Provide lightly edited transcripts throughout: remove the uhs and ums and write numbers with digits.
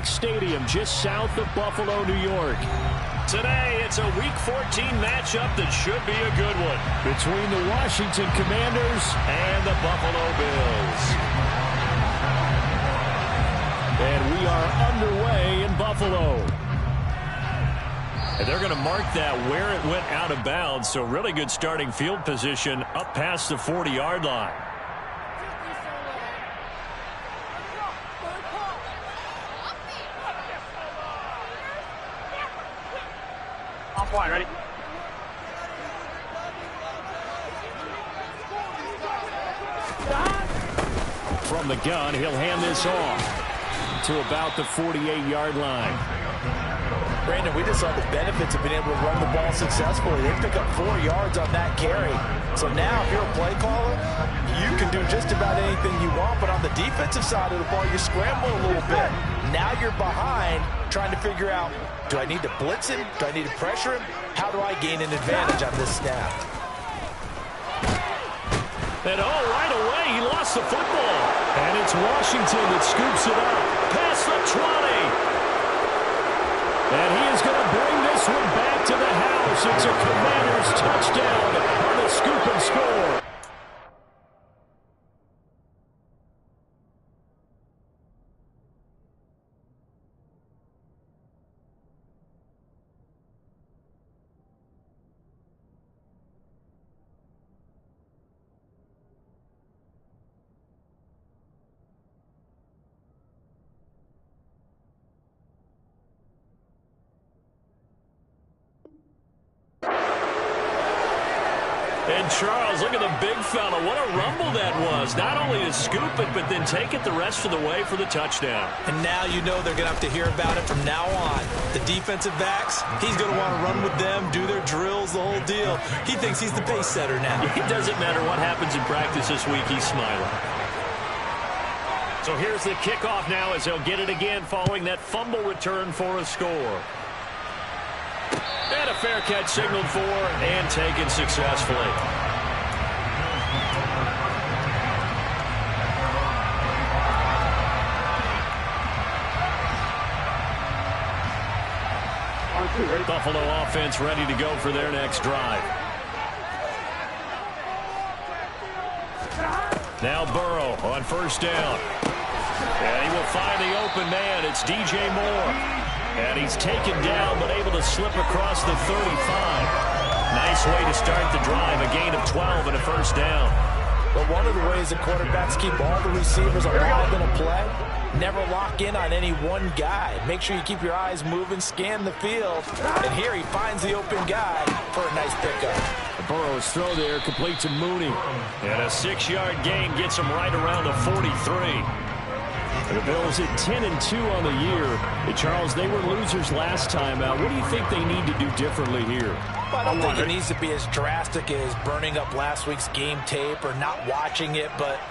Bank Stadium just south of Buffalo, New York. Today, it's a Week 14 matchup that should be a good one between the Washington Commanders and the Buffalo Bills. And we are underway in Buffalo. And they're going to mark that where it went out of bounds, so really good starting field position up past the 40-yard line. Offline, ready? From the gun, he'll hand this off to about the 48-yard line. Brandon, we just saw the benefits of being able to run the ball successfully. They pick up 4 yards on that carry. So now, if you're a play caller, you can do just about anything you want. But on the defensive side of the ball, you scramble a little bit. Now you're behind, trying to figure out, do I need to blitz him? Do I need to pressure him? How do I gain an advantage on this snap? And right away, he lost the football. And it's Washington that scoops it up. Past the 20. And he is going to bring this one back to the house. It's a Commanders touchdown on the scoop and score. And Charles, look at the big fella. What a rumble that was. Not only to scoop it, but then take it the rest of the way for the touchdown. And now you know they're going to have to hear about it from now on. The defensive backs, he's going to want to run with them, do their drills, the whole deal. He thinks he's the pace setter now. It doesn't matter what happens in practice this week. He's smiling. So here's the kickoff now as he'll get it again following that fumble return for a score. And a fair catch signaled for and taken successfully. Buffalo offense ready to go for their next drive. Now Burrow on first down. And he will find the open man. It's DJ Moore. And he's taken down, but able to slip across the 35. Nice way to start the drive. A gain of 12 and a first down. But one of the ways that quarterbacks keep all the receivers alive in a play, never lock in on any one guy. Make sure you keep your eyes moving, scan the field. And here he finds the open guy for a nice pickup. Burrow's throw there complete to Mooney. And a 6-yard gain gets him right around the 43. The Bills at 10-2 on the year. Charles, they were losers last time out. What do you think they need to do differently here? Well, I don't think it needs to be as drastic as burning up last week's game tape or not watching it, but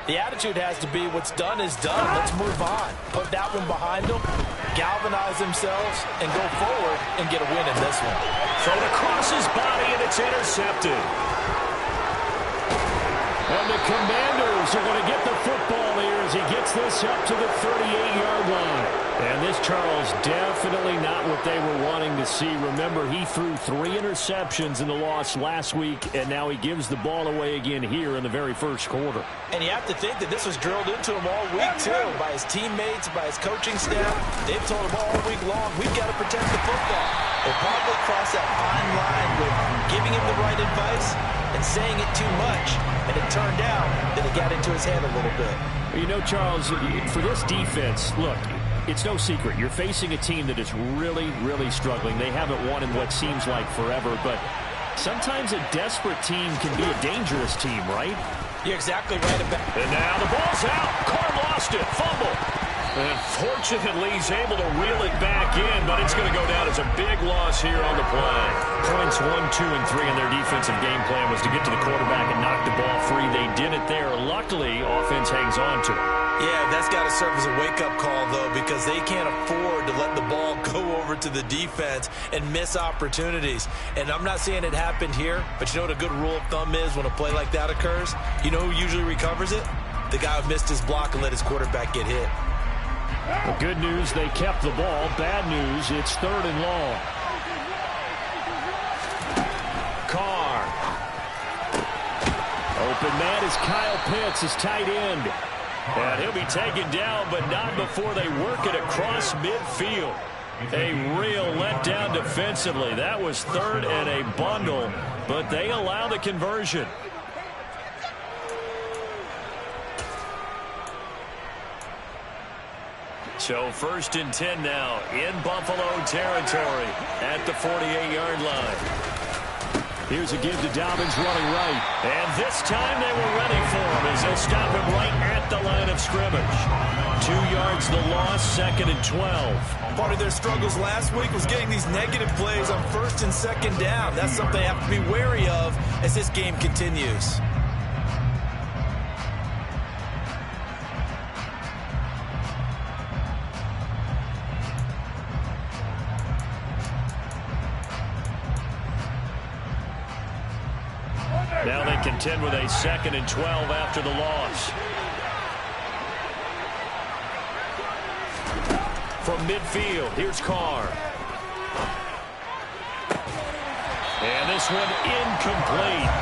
the attitude has to be what's done is done. Let's move on. Put that one behind them, galvanize themselves, and go forward and get a win in this one. Thrown across his body, and it's intercepted. And the Commanders are going to get the football here as he gets this up to the 38-yard line. And this, Charles, definitely not what they were wanting to see. Remember, he threw 3 interceptions in the loss last week, and now he gives the ball away again here in the very first quarter. And you have to think that this was drilled into him all week, too, by his teammates, by his coaching staff. They've told him all week long, we've got to protect the football. They probably crossed that fine line with giving him the right advice and saying it too much. And it turned out that it got into his head a little bit. You know, Charles, for this defense, look, it's no secret. You're facing a team that is really, really struggling. They haven't won in what seems like forever, but sometimes a desperate team can be a dangerous team, right? You're exactly right about it. And now the ball's out. Carr lost it. Fumble. And fortunately, he's able to reel it back in, but it's going to go down as a big loss here on the play. Points 1, 2, and 3 in their defensive game plan was to get to the quarterback and knock the ball free. They did it there. Luckily, offense hangs on to it. Yeah, that's got to serve as a wake-up call, though, because they can't afford to let the ball go over to the defense and miss opportunities. And I'm not saying it happened here, but you know what a good rule of thumb is when a play like that occurs? You know who usually recovers it? The guy who missed his block and let his quarterback get hit. The good news, they kept the ball. Bad news, it's 3rd and long. Carr. Open man is Kyle Pitts, his tight end. And he'll be taken down, but not before they work it across midfield. A real letdown defensively. That was 3rd and a bundle, but they allow the conversion. So 1st and 10 now in Buffalo territory at the 48-yard line. Here's a give to Dobbins running right. And this time they were ready for him as they'll stop him right at the line of scrimmage. 2 yards the loss, 2nd and 12. Part of their struggles last week was getting these negative plays on 1st and 2nd down. That's something they have to be wary of as this game continues. Now they contend with a 2nd and 12 after the loss. From midfield, here's Carr. And this one incomplete.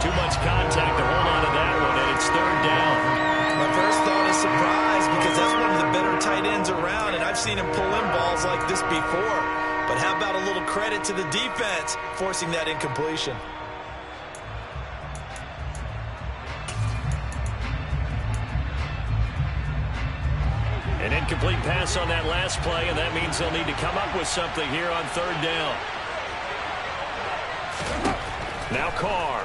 Too much contact to hold on to that one, and it's 3rd down. My first thought is surprise because that's one of the better tight ends around, and I've seen him pull in balls like this before. But how about a little credit to the defense forcing that incompletion? An incomplete pass on that last play, and that means they'll need to come up with something here on 3rd down. Now Carr.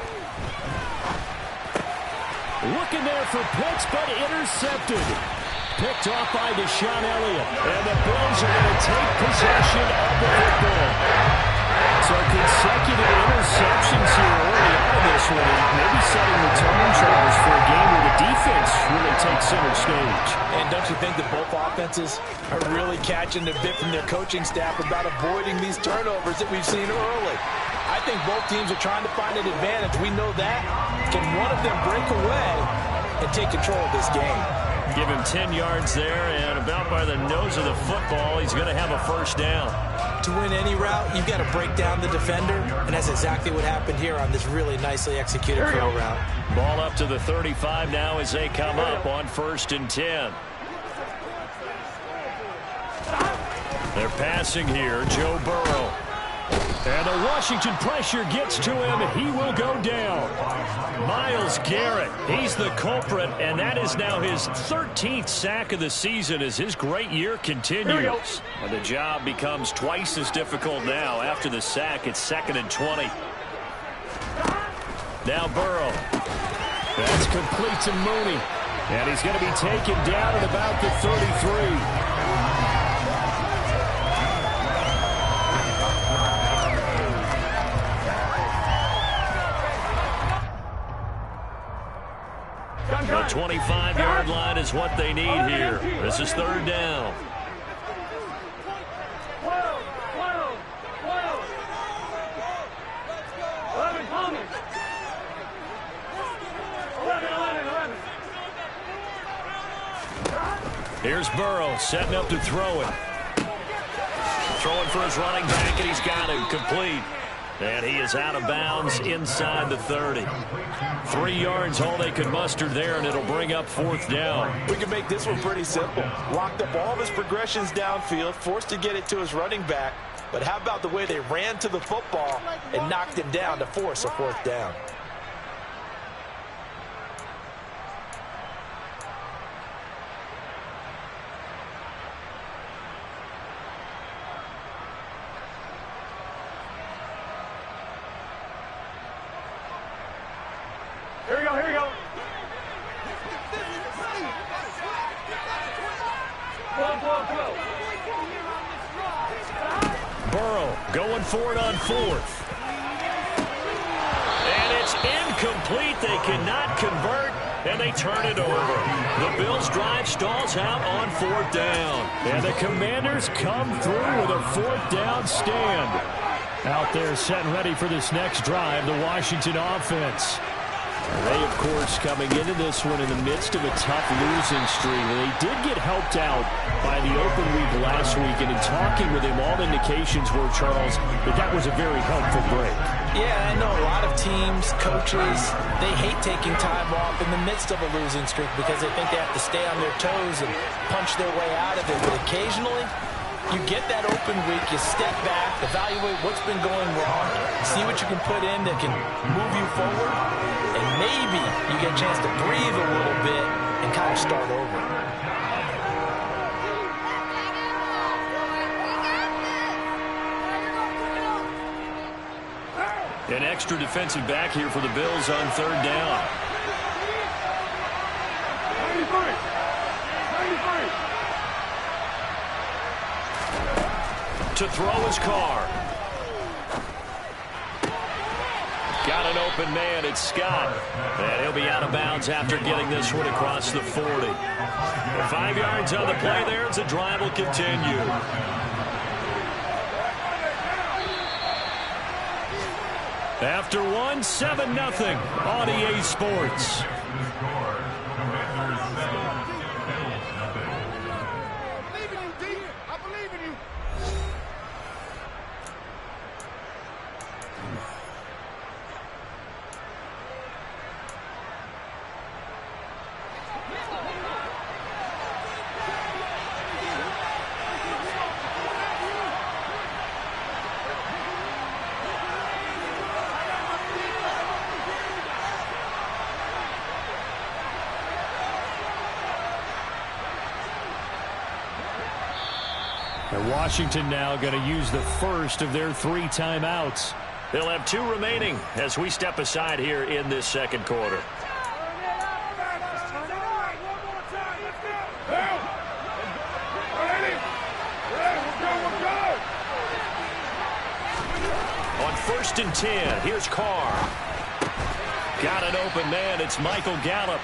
Looking there for Pitts, but intercepted. Picked off by Deshaun Elliott. And the Bills are going to take possession of the football. So consecutive interceptions here early on in this one, and maybe setting the tone, Travis, for a game where the defense really takes center stage. And don't you think that both offenses are really catching the bit from their coaching staff about avoiding these turnovers that we've seen early? I think both teams are trying to find an advantage. We know that. Can one of them break away and take control of this game? Give him 10 yards there, and about by the nose of the football, he's going to have a 1st down. To win any route, you've got to break down the defender, and that's exactly what happened here on this really nicely executed curl route. Ball up to the 35 now as they come up on 1st and 10. They're passing here, Joe Burrow. And the Washington pressure gets to him. He will go down. Myles Garrett, he's the culprit, and that is now his 13th sack of the season as his great year continues. And the job becomes twice as difficult now. After the sack, it's 2nd and 20. Now Burrow. That's complete to Mooney. And he's going to be taken down at about the 33. The 25-yard line is what they need here. This is 3rd down. Here's Burrow setting up to throw it. Throwing for his running back, and he's got it complete. And he is out of bounds inside the 30. 3 yards all they could muster there, and it'll bring up 4th down. We can make this one pretty simple. Locked up all of his progressions downfield, forced to get it to his running back. But how about the way they ran to the football and knocked him down to force a 4th down? Here we go, here we go. Burrow going for it on 4th. And it's incomplete. They cannot convert, and they turn it over. The Bills' drive stalls out on 4th down. And the Commanders come through with a 4th down stand. Out there set and ready for this next drive, the Washington offense. They, of course, coming into this one in the midst of a tough losing streak. They did get helped out by the open week last week, and in talking with him, all indications were, Charles, that was a very helpful break. Yeah, I know a lot of teams, coaches, they hate taking time off in the midst of a losing streak because they think they have to stay on their toes and punch their way out of it. But occasionally, you get that open week, you step back, evaluate what's been going wrong, see what you can put in that can move you forward, and maybe you get a chance to breathe a little bit and kind of start over. An extra defensive back here for the Bills on third down. To throw his Carr. Got an open man, it's Scott. And he'll be out of bounds after getting this one across the 40. 5 yards on the play there as the drive will continue. After one, 7-0 on EA Sports. And Washington now going to use the first of their 3 timeouts. They'll have 2 remaining as we step aside here in this second quarter. On 1st and 10, here's Carr. Got an open man, it's Michael Gallup.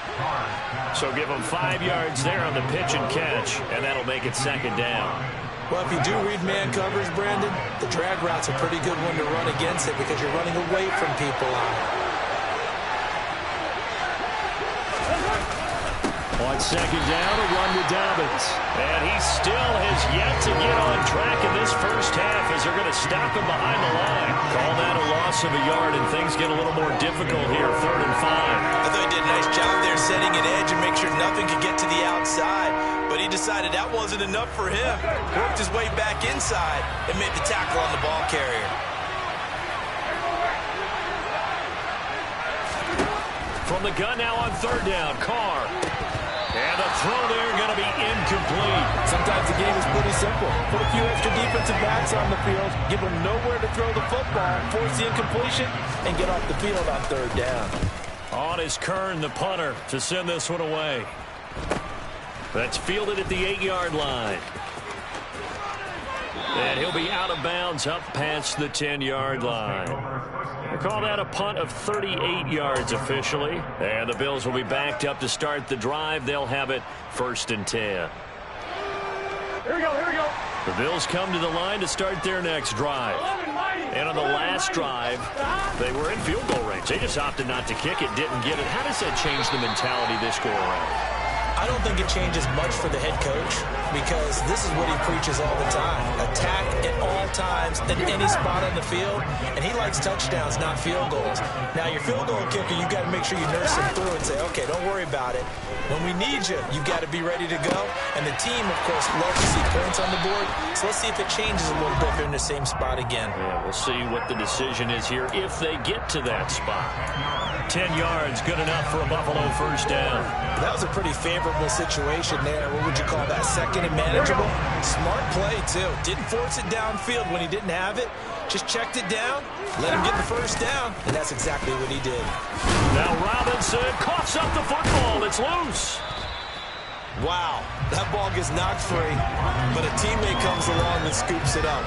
So give him 5 yards there on the pitch and catch, and that'll make it second down. Well, if you do read man covers, Brandon, the drag route's a pretty good one to run against it because you're running away from people on it. On second down, a run to Dobbins. And he still has yet to get on track in this first half as they're going to stop him behind the line. Call that a loss of a yard, and things get a little more difficult here, 3rd and 5. I thought he did a nice job there setting an edge and make sure nothing could get to the outside. But he decided that wasn't enough for him. Worked his way back inside and made the tackle on the ball carrier. From the gun now on 3rd down, Carr. And the throw there going to be incomplete. Sometimes the game is pretty simple. Put a few extra defensive backs on the field, give them nowhere to throw the football, force the incompletion, and get off the field on 3rd down. On is Kern, the punter, to send this one away. That's fielded at the 8-yard line. And he'll be out of bounds up past the 10-yard line. We'll call that a punt of 38 yards officially. And the Bills will be backed up to start the drive. They'll have it 1st and 10. Here we go, here we go. The Bills come to the line to start their next drive. And on the last drive, they were in field goal range. They just opted not to kick it, didn't get it. How does that change the mentality this go around? I don't think it changes much for the head coach because this is what he preaches all the time. Attack at all times in any spot on the field, and he likes touchdowns, not field goals. Now, your field goal kicker, you got to make sure you nurse him through and say, okay, don't worry about it. When we need you, you got to be ready to go. And the team, of course, loves to see points on the board. So let's see if it changes a little bit if they're in the same spot again. Yeah, we'll see what the decision is here if they get to that spot. 10 yards, good enough for a Buffalo 1st down. That was a pretty favorable situation there. What would you call that? 2nd and manageable? Smart play, too. Didn't force it downfield when he didn't have it. Just checked it down, let him get the 1st down, and that's exactly what he did. Now Robinson coughs up the football. It's loose. Wow, that ball gets knocked free, but a teammate comes along and scoops it up.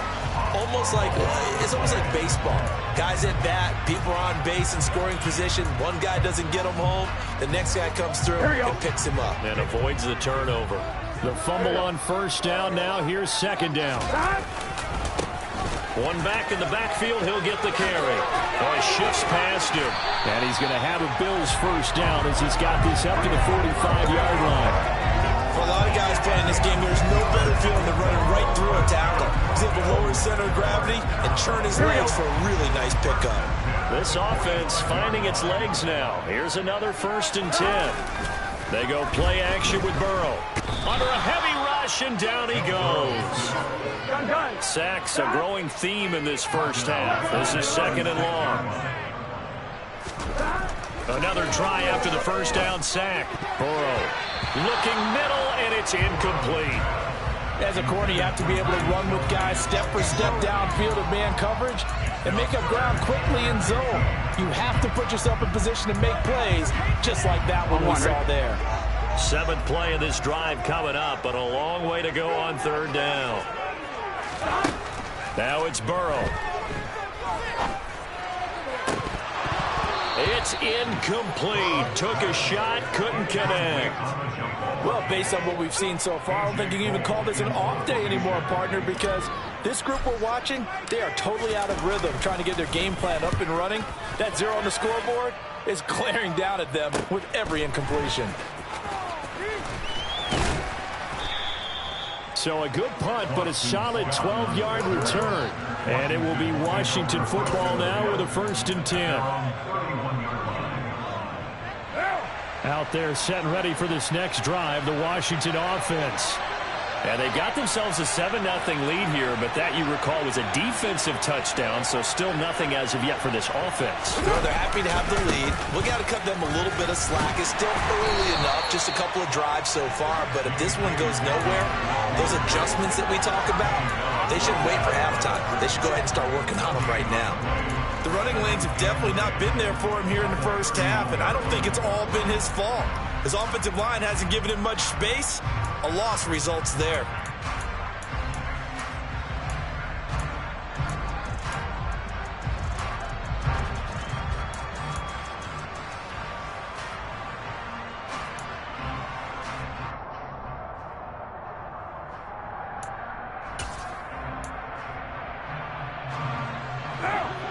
It's almost like baseball. Guys at bat, people are on base in scoring position. One guy doesn't get him home. The next guy comes through and picks him up. And avoids the turnover. The fumble on 1st down. Now here's 2nd down. One back in the backfield, he'll get the carry. Oh, he shifts past him. And he's going to have a Bills first down as he's got this up to the 45-yard line. For a lot of guys playing this game, there's no better feeling than running right through a tackle. He's able to lower his center of gravity and churn his legs for a really nice pickup. This offense finding its legs now. Here's another 1st and 10. They go play action with Burrow. Under a heavy rush, and down he goes. Sacks a growing theme in this first half. This is 2nd and long. Another try after the first down sack. Burrow looking middle, and it's incomplete. As a corner, you have to be able to run with guys step for step downfield in man coverage and make up ground quickly in zone. You have to put yourself in position to make plays, just like that one we saw there. 7th play of this drive coming up, but a long way to go on 3rd down. Now it's Burrow. It's incomplete. Took a shot, couldn't connect. Well, based on what we've seen so far, I don't think you can even call this an off day anymore, partner, because this group we're watching, they are totally out of rhythm, trying to get their game plan up and running. That 0 on the scoreboard is glaring down at them with every incompletion. So a good punt, but a solid 12-yard return. And it will be Washington football now with a 1st and 10. Out there set and ready for this next drive, the Washington offense. And they've got themselves a 7-0 lead here, but that, you recall, was a defensive touchdown, so still nothing as of yet for this offense. No, they're happy to have the lead. We got to cut them a little bit of slack. It's still early enough, just a couple of drives so far, but if this one goes nowhere, those adjustments that we talk about, they should wait for halftime. They should go ahead and start working on them right now. The running lanes have definitely not been there for him here in the first half, and I don't think it's all been his fault. His offensive line hasn't given him much space. A loss results there.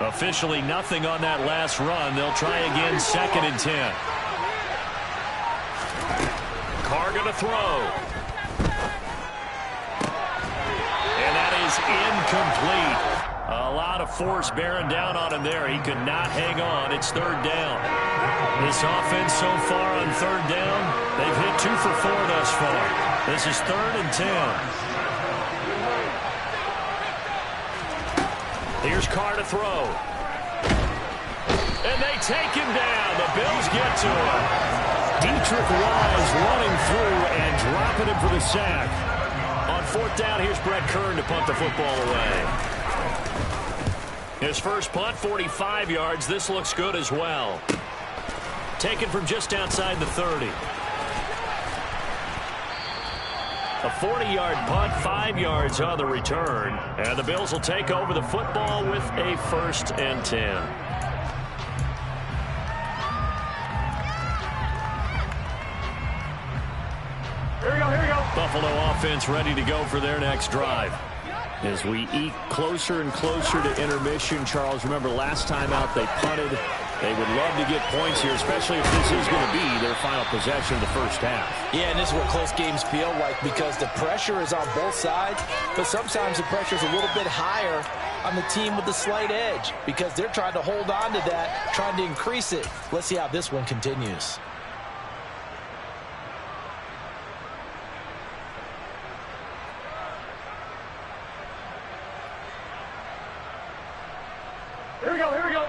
Officially nothing on that last run. They'll try again, 2nd and 10. Carr going to throw. And that is incomplete. A lot of force bearing down on him there. He could not hang on. It's 3rd down. This offense so far on 3rd down, they've hit 2 for 4 thus far. This is 3rd and 10. Here's Carr to throw. And they take him down. The Bills get to him. Deatrich Wise running through and dropping him for the sack. On 4th down, here's Brett Kern to punt the football away. His first punt, 45 yards. This looks good as well. Taken from just outside the 30. A 40-yard punt, 5 yards on the return. And the Bills will take over the football with a 1st and 10. Here we go. Buffalo offense ready to go for their next drive. As we eke closer and closer to intermission, Charles, remember last time out they punted. They would love to get points here, especially if this is going to be their final possession of the first half. Yeah, and this is what close games feel like because the pressure is on both sides, but sometimes the pressure is a little bit higher on the team with the slight edge because they're trying to hold on to that, trying to increase it. Let's see how this one continues. Here we go.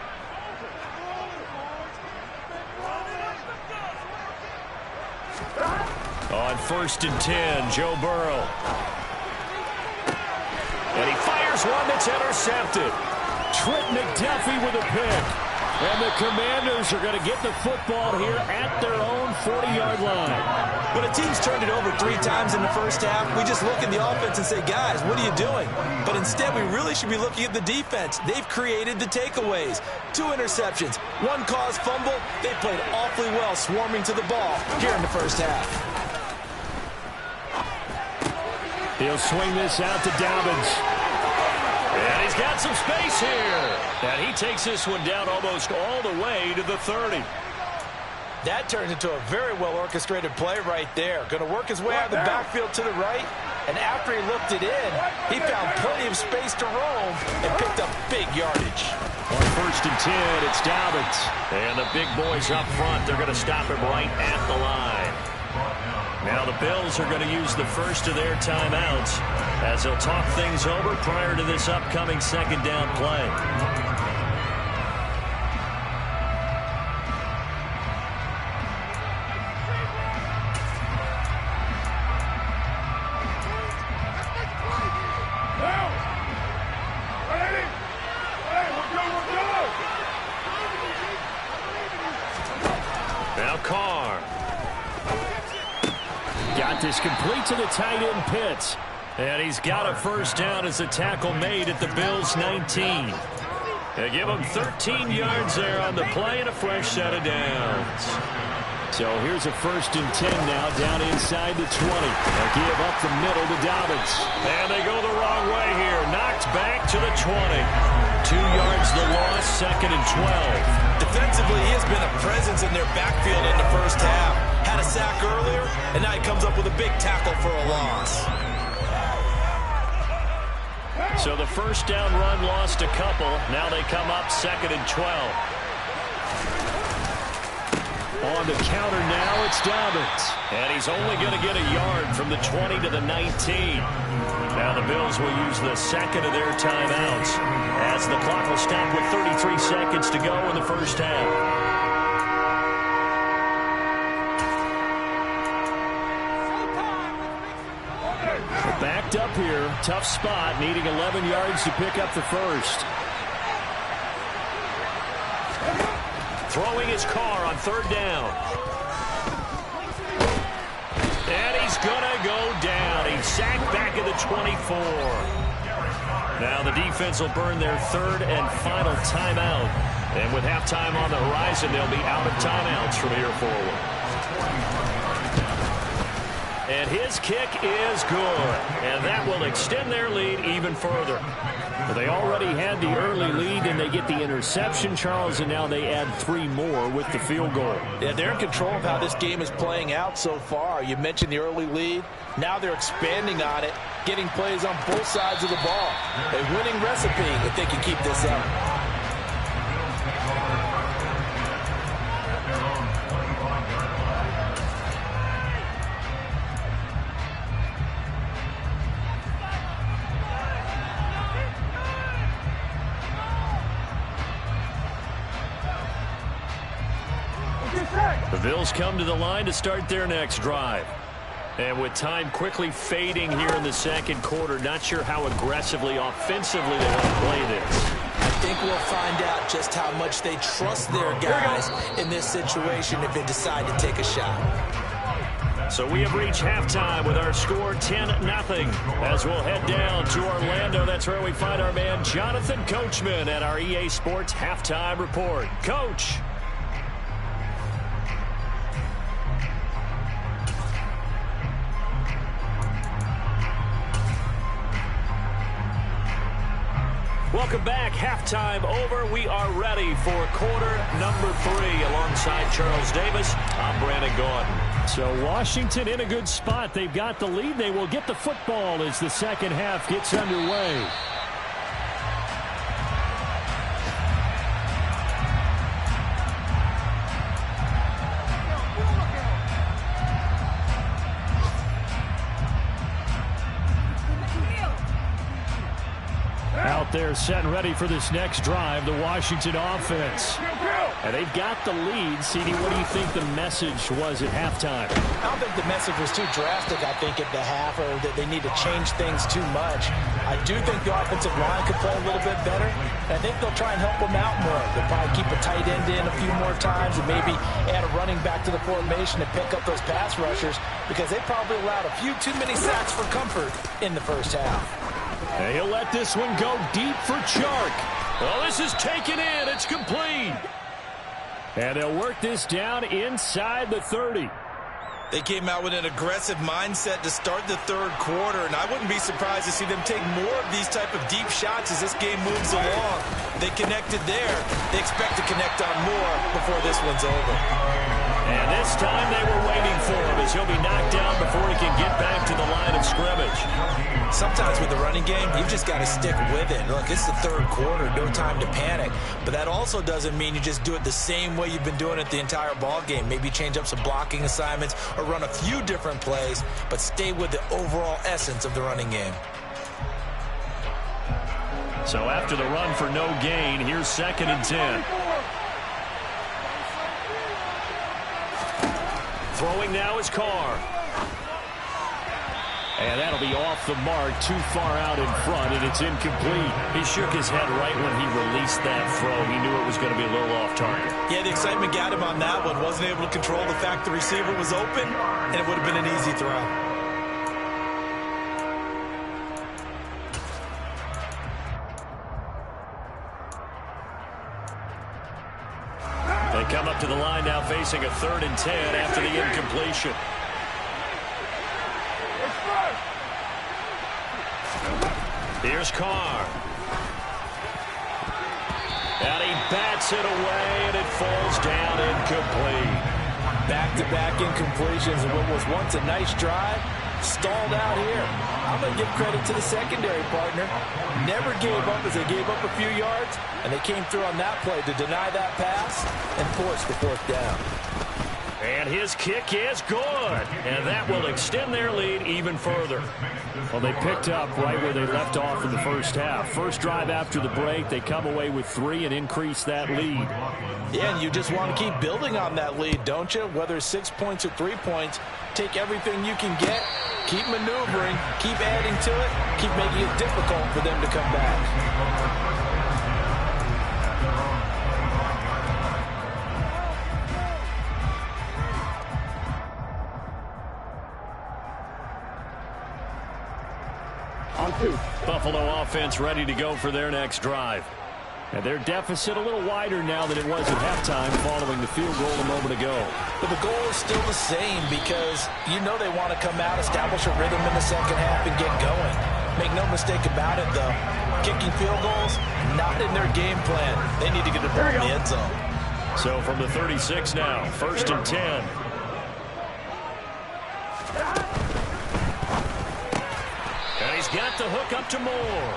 On 1st and 10, Joe Burrow. And he fires one that's intercepted. Trent McDuffie with a pick. And the Commanders are going to get the football here at their own 40-yard line. When a team's turned it over 3 times in the first half, we just look at the offense and say, guys, what are you doing? But instead, we really should be looking at the defense. They've created the takeaways. 2 interceptions, 1 caused fumble. They played awfully well swarming to the ball here in the first half. He'll swing this out to Dobbins. And he's got some space here. And he takes this one down almost all the way to the 30. That turns into a very well-orchestrated play right there. Going to work his way out of the backfield to the right. And after he looked it in, he found plenty of space to roam and picked up big yardage. On 1st and 10, it's Dobbins. And the big boys up front, they're going to stop him right at the line. Now the Bills are going to use the first of their timeouts as they'll talk things over prior to this upcoming second down play. Now Carr. Got this complete to the tight end Pitts. And he's got a first down as a tackle made at the Bills' 19. They give him 13 yards there on the play and a fresh set of downs. So here's a 1st and 10 now down inside the 20. They give up the middle to Dobbins. And they go the wrong way here. Knocked back to the 20. 2 yards the loss, 2nd and 12. Defensively, he has been a presence in their backfield in the first half. Had a sack earlier, and now he comes up with a big tackle for a loss. So the first down run lost a couple. Now they come up 2nd and 12. On the counter now, it's Dobbins. And he's only going to get a yard from the 20 to the 19. Now the Bills will use the second of their timeouts as the clock will stop with 33 seconds to go in the first half. Backed up here, tough spot, needing 11 yards to pick up the first. Throwing his Carr on 3rd down. And he's going to go down. He's sacked back at the 24. Now the defense will burn their 3rd and final timeout. And with halftime on the horizon, they'll be out of timeouts from here forward. And his kick is good. And that will extend their lead even further. Well, they already had the early lead, and they get the interception, Charles, and now they add 3 more with the field goal. Yeah, they're in control of how this game is playing out so far. You mentioned the early lead. Now they're expanding on it, getting plays on both sides of the ball. A winning recipe if they can keep this up. The Bills come to the line to start their next drive. And with time quickly fading here in the second quarter, not sure how aggressively, offensively they want to play this. I think we'll find out just how much they trust their guys in this situation if they decide to take a shot. So we have reached halftime with our score 10-0. As we'll head down to Orlando, that's where we find our man Jonathan Coachman at our EA Sports Halftime Report. Coach. Welcome back. Halftime over. We are ready for quarter number 3. Alongside Charles Davis, I'm Brandon Gaudin. So Washington in a good spot. They've got the lead. They will get the football as the second half gets underway. Out there set and ready for this next drive, the Washington offense. And they've got the lead. CD, what do you think the message was at halftime? I don't think the message was too drastic, I think, at the half, or that they need to change things too much. I do think the offensive line could play a little bit better. I think they'll try and help them out more. They'll probably keep a tight end in a few more times and maybe add a running back to the formation and pick up those pass rushers, because they probably allowed a few too many sacks for comfort in the first half. And he'll let this one go deep for Chark. Well, this is taken in. It's complete. And they'll work this down inside the 30. They came out with an aggressive mindset to start the third quarter, and I wouldn't be surprised to see them take more of these type of deep shots as this game moves along. They connected there. They expect to connect on more before this one's over. And this time they were waiting for him as he'll be knocked down before he can get back to the line of scrimmage. Sometimes with the running game, you've just got to stick with it. Look, it's the third quarter, no time to panic. But that also doesn't mean you just do it the same way you've been doing it the entire ball game. Maybe change up some blocking assignments or run a few different plays, but stay with the overall essence of the running game. So after the run for no gain, here's 2nd and 10. Throwing now is Carr. And that'll be off the mark, too far out in front, and it's incomplete. He shook his head right when he released that throw. He knew it was going to be a little off target. Yeah, the excitement got him on that one. Wasn't able to control the fact the receiver was open, and it would have been an easy throw. They come up to the line now facing a 3rd and 10 after the incompletion. Here's Carr. And he bats it away, and it falls down incomplete. Back-to-back incompletions of what was once a nice drive, stalled out here. I'm going to give credit to the secondary partner. Never gave up as they gave up a few yards, and they came through on that play to deny that pass and force the 4th down. And his kick is good. And that will extend their lead even further. Well, they picked up right where they left off in the first half. First drive after the break, they come away with 3 and increase that lead. Yeah, and you just want to keep building on that lead, don't you? Whether it's 6 points or 3 points, take everything you can get, keep maneuvering, keep adding to it, keep making it difficult for them to come back. Buffalo offense ready to go for their next drive. And their deficit a little wider now than it was at halftime following the field goal a moment ago. But the goal is still the same because you know they want to come out, establish a rhythm in the second half, and get going. Make no mistake about it, though. Kicking field goals, not in their game plan. They need to get the ball in the end zone. So from the 36 now, 1st and 10. And he's got the hook up to Moore.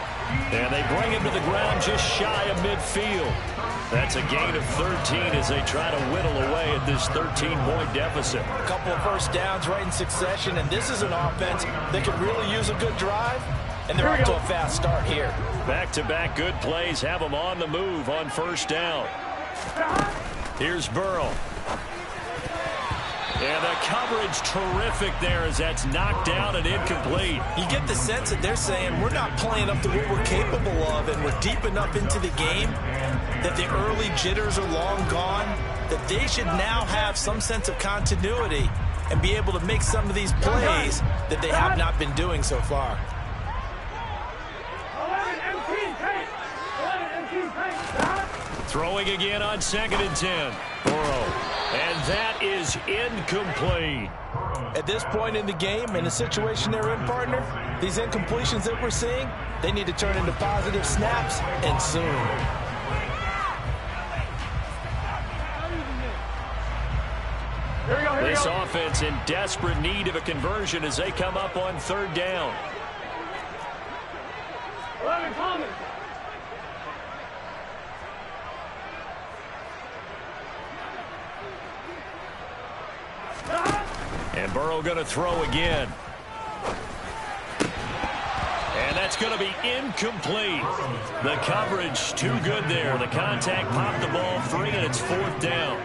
And they bring him to the ground just shy of midfield. That's a gain of 13 as they try to whittle away at this 13-point deficit. A couple of first downs right in succession, and this is an offense that can really use a good drive, and they're off to a fast start here. Back-to-back good plays have them on the move on 1st down. Here's Burrow. And the coverage terrific there as that's knocked down and incomplete. You get the sense that they're saying we're not playing up to what we're capable of, and we're deep enough into the game that the early jitters are long gone, that they should now have some sense of continuity and be able to make some of these plays that they have not been doing so far. Throwing again on 2nd and 10. Burrow. And that is incomplete. At this point in the game, in the situation they're in, partner, these incompletions that we're seeing, they need to turn into positive snaps, and soon. This offense in desperate need of a conversion as they come up on 3rd down. 11 coming. And Burrow going to throw again. And that's going to be incomplete. The coverage too good there. The contact popped the ball free, and it's 4th down.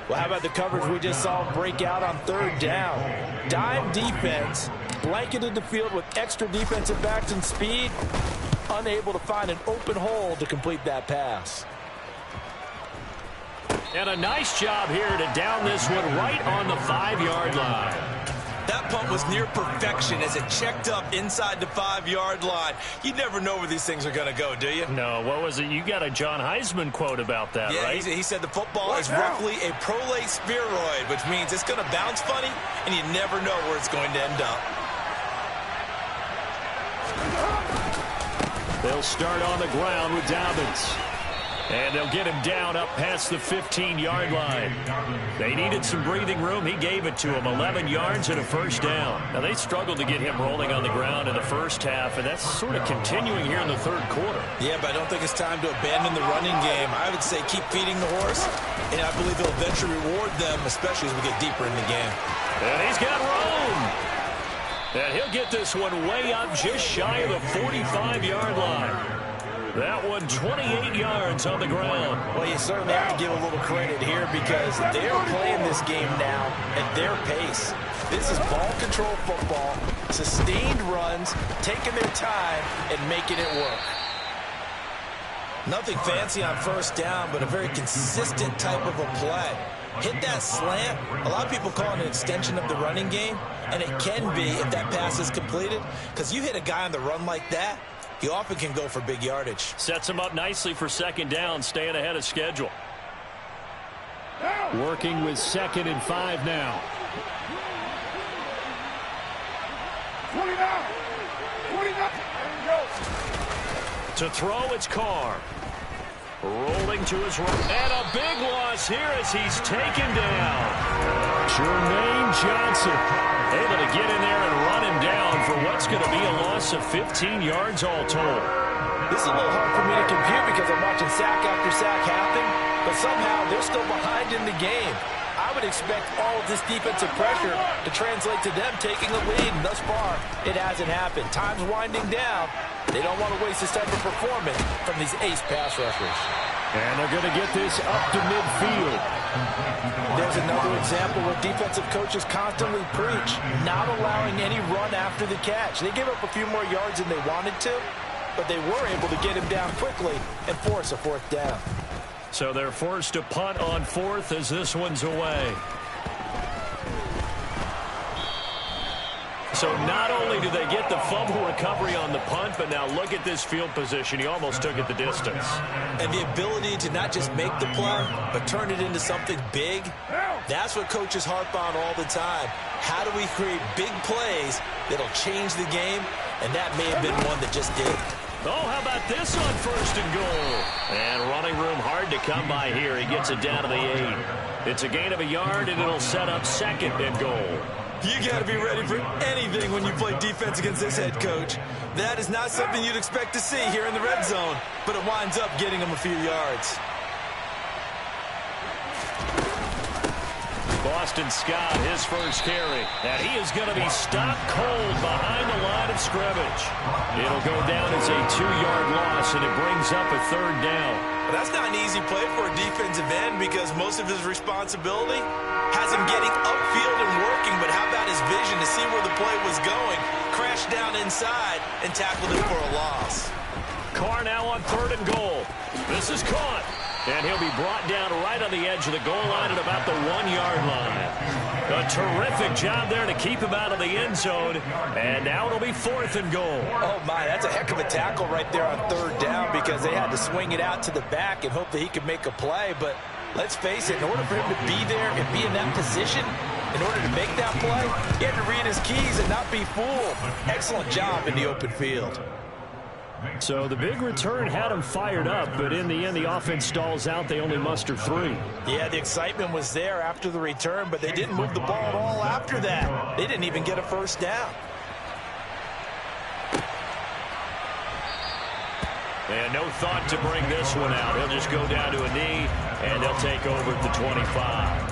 Well, how about the coverage we just saw break out on 3rd down? Dime defense, blanketed the field with extra defensive backs and speed, unable to find an open hole to complete that pass. And a nice job here to down this one right on the 5-yard line. That That punt was near perfection as it checked up inside the 5-yard line. You never know where these things are going to go, do you? No, what was it? You got a John Heisman quote about that, right? Yeah, he said the football is roughly a prolate spheroid, which means it's going to bounce funny, and you never know where it's going to end up. They'll start on the ground with Dobbins. And they'll get him down up past the 15-yard line. They needed some breathing room. He gave it to him. 11 yards and a first down. Now, they struggled to get him rolling on the ground in the first half, and that's sort of continuing here in the third quarter. Yeah, but I don't think it's time to abandon the running game. I would say keep feeding the horse, and I believe he'll eventually reward them, especially as we get deeper in the game. And he's got room. And he'll get this one way up just shy of the 45-yard line. That one 28 yards on the ground. Well, you certainly have to give a little credit here because they're playing this game now at their pace. This is ball control football, sustained runs, taking their time and making it work. Nothing fancy on first down, but a very consistent type of a play. Hit that slant. A lot of people call it an extension of the running game, and it can be if that pass is completed, because you hit a guy on the run like that, he often can go for big yardage. Sets him up nicely for second down, staying ahead of schedule. Working with 2nd and 5 now. 29. To throw, it's Carr. Rolling to his right. And a big loss here as he's taken down. Jermaine Johnson able to get in there and run him down for what's going to be a loss of 15 yards all told. This is a little hard for me to compute because I'm watching sack after sack happen, but somehow they're still behind in the game. I would expect all of this defensive pressure to translate to them taking a lead, and thus far, it hasn't happened. Time's winding down. They don't want to waste this type of performance from these ace pass rushers. And they're going to get this up to midfield. There's another example where defensive coaches constantly preach, not allowing any run after the catch. They gave up a few more yards than they wanted to, but they were able to get him down quickly and force a fourth down. So they're forced to punt on 4th as this one's away. So not only do they get the fumble recovery on the punt, but now look at this field position. He almost took it the distance. And the ability to not just make the play, but turn it into something big, that's what coaches harp on all the time. How do we create big plays that'll change the game? And that may have been one that just did. Oh, how about this on 1st and goal? And running room hard to come by here. He gets it down to the 8. It's a gain of a yard, and it'll set up 2nd and goal. You got to be ready for anything when you play defense against this head coach. That is not something you'd expect to see here in the red zone, but it winds up getting them a few yards. Boston Scott, his first carry. And he is going to be stopped cold behind the line of scrimmage. It'll go down as a 2-yard loss, and it brings up a 3rd down. But that's not an easy play for a defensive end because most of his responsibility has him getting upfield and working, but how about his vision to see where the play was going, crashed down inside, and tackled it for a loss. Carr now on 3rd and goal. This is caught. And he'll be brought down right on the edge of the goal line at about the 1-yard line. A terrific job there to keep him out of the end zone. And now it'll be 4th and goal. Oh, my, that's a heck of a tackle right there on 3rd down because they had to swing it out to the back and hope that he could make a play. But let's face it, in order for him to be there and be in that position, in order to make that play, he had to read his keys and not be fooled. Excellent job in the open field. So the big return had him fired up, but in the end, the offense stalls out. They only muster 3. Yeah, the excitement was there after the return, but they didn't move the ball at all after that. They didn't even get a first down. And no thought to bring this one out. He'll just go down to a knee, and they'll take over at the 25.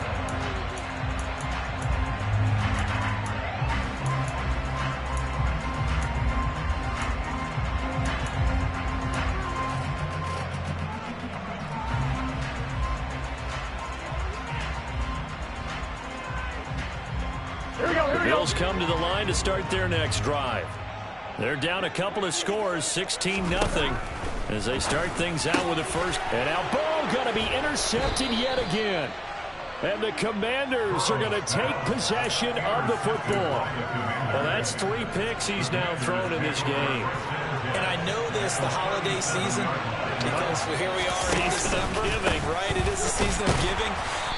Bills come to the line to start their next drive. They're down a couple of scores, 16-0, as they start things out with the first. And now ball going to be intercepted yet again. And the Commanders are going to take possession of the football. Well, that's 3 picks he's now thrown in this game. And I know this, the holiday season, because here we are in December. Right, it is the season of giving.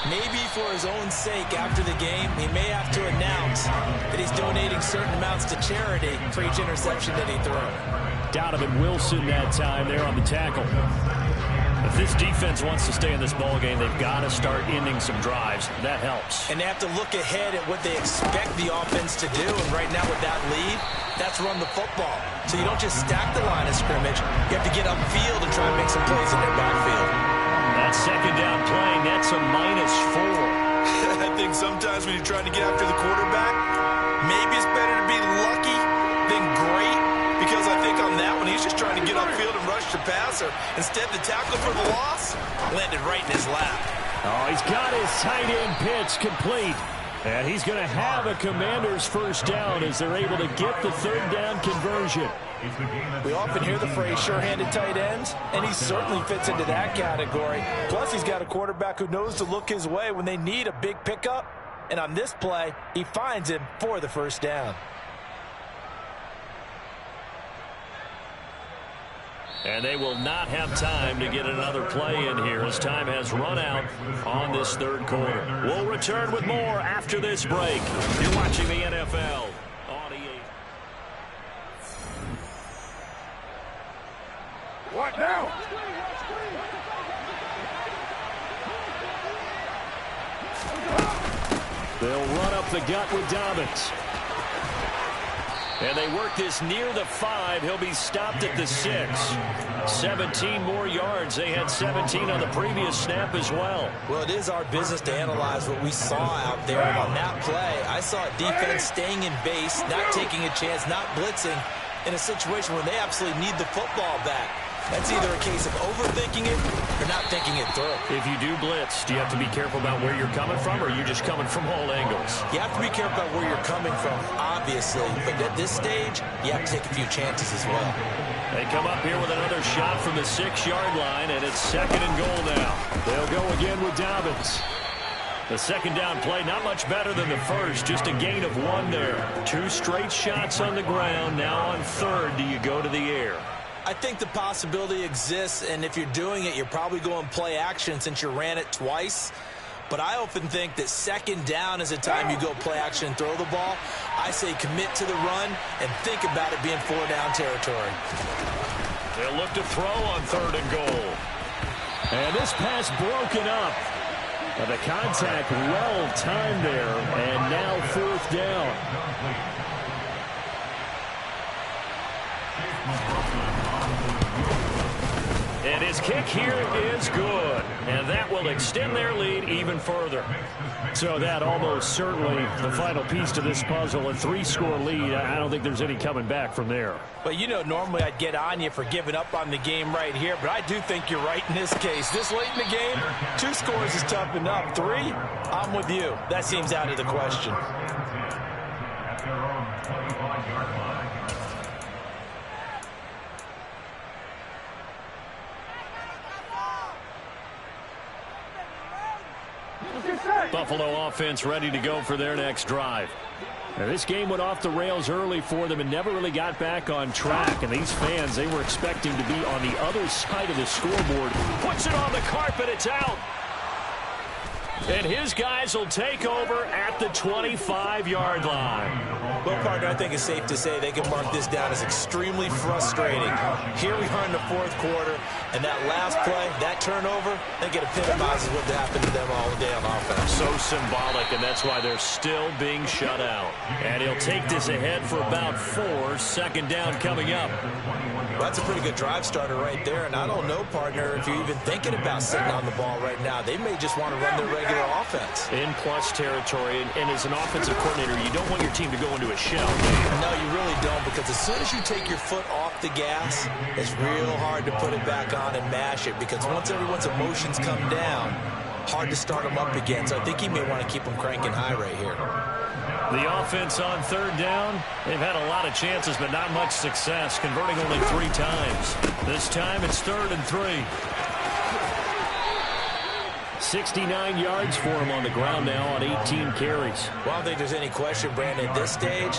Maybe for his own sake, after the game, he may have to announce that he's donating certain amounts to charity for each interception that he threw. Donovan Wilson that time there on the tackle. If this defense wants to stay in this ballgame, they've got to start ending some drives. That helps. And they have to look ahead at what they expect the offense to do. And right now with that lead, that's run the football. So you don't just stack the line of scrimmage. You have to get upfield and try and make some plays in their backfield. That second down play, that's a -4. I think sometimes when you're trying to get after the quarterback, maybe it's better to be lucky than great. Because I think on that one, he's just trying to get upfield and rush the passer. Instead, the tackle for the loss landed right in his lap. Oh, he's got his tight end pitch complete. And he's going to have a Commander's first down as they're able to get the third down conversion. We often hear the phrase sure-handed tight ends, and he certainly fits into that category. Plus, he's got a quarterback who knows to look his way when they need a big pickup. And on this play, he finds him for the first down. And they will not have time to get another play in here as time has run out on this third quarter. We'll return with more after this break. You're watching the NFL on EA. What now? They'll run up the gut with Dobbins. And they work this near the 5. He'll be stopped at the 6. 17 more yards. They had 17 on the previous snap as well. Well, it is our business to analyze what we saw out there. And on that play, I saw defense staying in base, not taking a chance, not blitzing in a situation where they absolutely need the football back. That's either a case of overthinking it or not thinking it through. If you do blitz, do you have to be careful about where you're coming from, or are you just coming from all angles? You have to be careful about where you're coming from, obviously. But at this stage, you have to take a few chances as well. They come up here with another shot from the 6-yard line, and it's 2nd and goal now. They'll go again with Dobbins. The second down play, not much better than the first, just a gain of 1 there. 2 straight shots on the ground. Now on 3rd, do you go to the air? I think the possibility exists, and if you're doing it, you're probably going play action since you ran it twice. But I often think that 2nd down is a time you go play action and throw the ball. I say commit to the run and think about it being 4-down territory. They'll look to throw on 3rd and goal. And this pass broken up. The contact well timed there, and now 4th down. And his kick here is good. And that will extend their lead even further. So that almost certainly the final piece to this puzzle. A 3-score lead. I don't think there's any coming back from there. But you know, normally I'd get on you for giving up on the game right here. But I do think you're right in this case. This late in the game, 2 scores is tough enough. 3, I'm with you. That seems out of the question. Buffalo offense ready to go for their next drive. Now, this game went off the rails early for them and never really got back on track. And these fans, they were expecting to be on the other side of the scoreboard. Puts it on the carpet. It's out. And his guys will take over at the 25-yard line. Well, partner, I think it's safe to say they can mark this down as extremely frustrating. Here we are in the 4th quarter, and that last play, that turnover, I think it epitomizes what happened to them all day on offense. So symbolic, and that's why they're still being shut out. And he'll take this ahead for about 4. 2nd down coming up. Well, that's a pretty good drive starter right there, and I don't know, partner, if you're even thinking about sitting on the ball right now. They may just want to run their regular offense. In plus territory, and as an offensive coordinator, you don't want your team to go into a shell. No, you really don't, because as soon as you take your foot off the gas, it's real hard to put it back on and mash it, because once everyone's emotions come down, hard to start them up again. So I think he may want to keep them cranking high right here. The offense on 3rd down, they've had a lot of chances, but not much success, converting only 3 times. This time it's 3rd and 3. 69 yards for him on the ground now on 18 carries. Well, I don't think there's any question, Brandon, at this stage,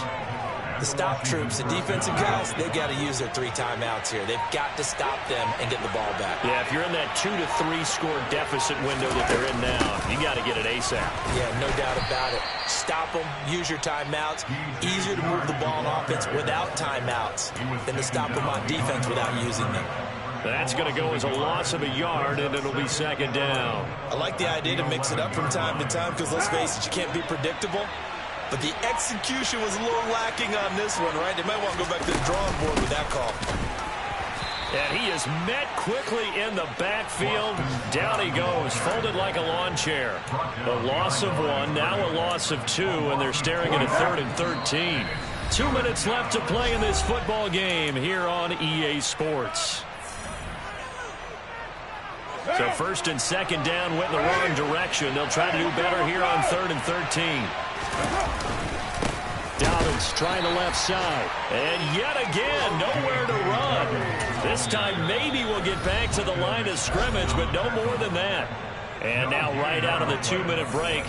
the stop troops, the defensive guys, they've got to use their 3 timeouts here. They've got to stop them and get the ball back. Yeah, if you're in that 2 to 3 score deficit window that they're in now, you got to get it ASAP. Yeah, no doubt about it. Stop them, use your timeouts. Easier to move the ball on offense without timeouts than to stop them on defense without using them. That's going to go as a loss of a yard, and it'll be second down. I like the idea to mix it up from time to time because, let's face it, you can't be predictable. But the execution was a little lacking on this one, right? They might want to go back to the drawing board with that call. And he is met quickly in the backfield. Down he goes, folded like a lawn chair. A loss of 1, now a loss of 2, and they're staring at a 3rd and 13. 2 minutes left to play in this football game here on EA Sports. So first and second down went in the wrong direction. They'll try to do better here on 3rd and 13. Dobbins trying the left side. And yet again, nowhere to run. This time maybe we'll get back to the line of scrimmage, but no more than that. And now right out of the 2-minute break,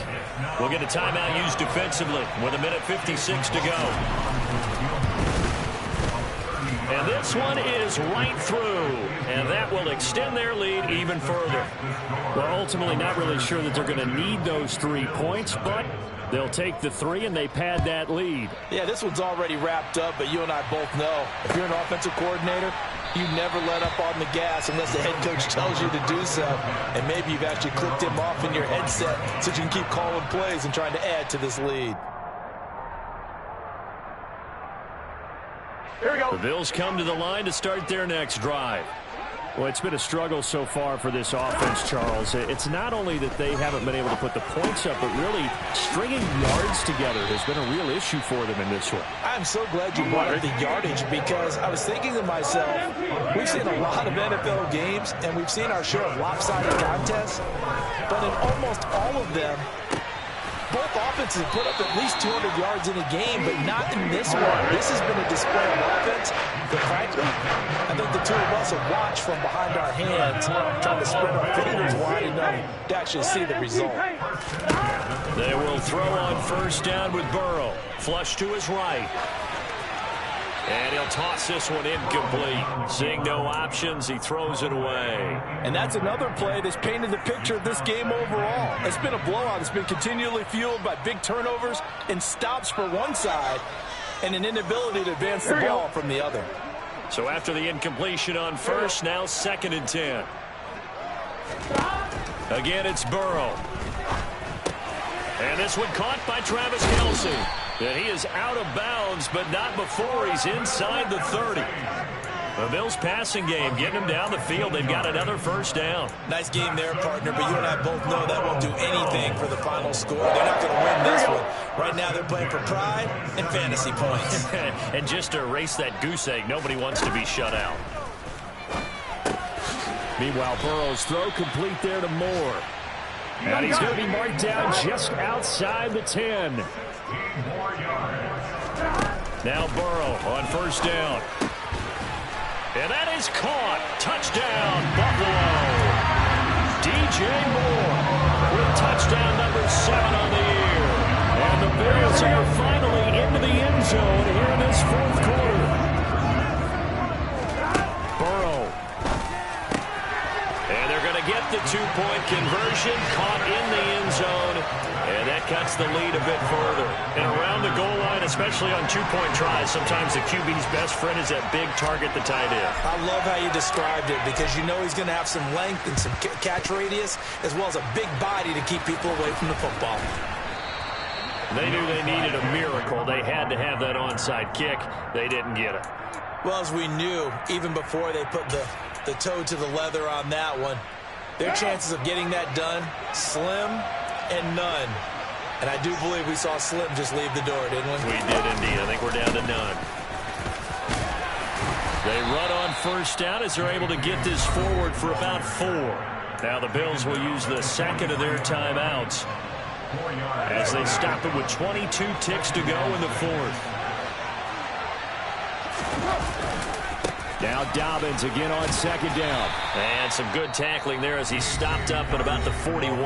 we'll get a timeout used defensively with 1:56 to go. And this one is right through, and that will extend their lead even further. Well, ultimately not really sure that they're going to need those 3 points, but they'll take the 3 and they pad that lead. Yeah, this one's already wrapped up, but you and I both know if you're an offensive coordinator, you never let up on the gas unless the head coach tells you to do so. And maybe you've actually clicked him off in your headset so you can keep calling plays and trying to add to this lead. Here we go. The Bills come to the line to start their next drive. Well, it's been a struggle so far for this offense, Charles. It's not only that they haven't been able to put the points up, but really stringing yards together has been a real issue for them in this one. I'm so glad you brought up the yardage because I was thinking to myself, we've seen a lot of NFL games and we've seen our share of lopsided contests, but in almost all of them, both offenses have put up at least 200 yards in a game, but not in this one. This has been a display of offense that, frankly, I think the two of us have watched from behind our hands, trying to spread our fingers wide enough to actually see the result. They will throw on first down with Burrow. Flush to his right. And he'll toss this one incomplete. Seeing no options, he throws it away. And that's another play that's painted the picture of this game overall. It's been a blowout. It's been continually fueled by big turnovers and stops for one side and an inability to advance the ball from the other. So after the incompletion on first, now 2nd and 10. Again, it's Burrow. And this one caught by Travis Kelce. And he is out of bounds, but not before he's inside the 30. The Bills passing game, getting them down the field. They've got another first down. Nice game there, partner, but you and I both know that won't do anything for the final score. They're not going to win this one. Right now they're playing for pride and fantasy points. And just to erase that goose egg, nobody wants to be shut out. Meanwhile, Burrow's throw complete there to Moore. And he's going to be marked down just outside the 10. Now Burrow on first down. And that is caught. Touchdown, Buffalo. DJ Moore with touchdown number 7 on the year. And the Bills are finally into the end zone here in this 4th quarter. Burrow. And they're going to get the 2-point conversion. Caught in the end zone. And that cuts the lead a bit further. And around the goal line, especially on 2-point tries, sometimes the QB's best friend is that big target, the tight end. I love how you described it because you know he's going to have some length and some catch radius as well as a big body to keep people away from the football. They knew they needed a miracle. They had to have that onside kick. They didn't get it. Well, as we knew, even before they put the toe to the leather on that one, their chances of getting that done, slim and none. And I do believe we saw Slim just leave the door, didn't we? We did indeed. I think we're down to none. They run on first down as they're able to get this forward for about 4. Now the Bills will use the 2nd of their timeouts as they stop it with 22 ticks to go in the 4th. Now Dobbins again on second down. And some good tackling there as he stopped up at about the 41.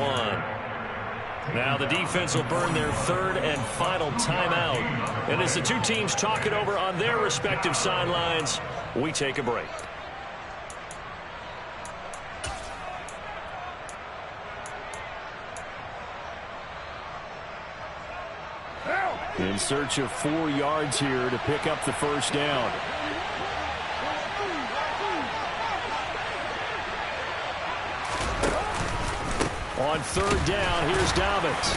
Now the defense will burn their third and final timeout. And as the two teams talk it over on their respective sidelines, we take a break. In search of 4 yards here to pick up the first down. On third down, here's Dobbins.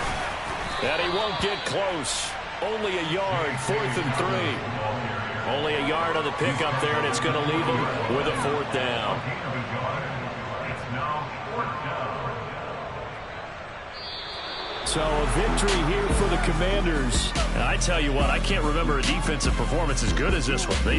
And he won't get close. Only a yard, 4th and 3. Only a yard on the pickup there, and it's going to leave him with a 4th down. So a victory here for the Commanders. And I tell you what, I can't remember a defensive performance as good as this one.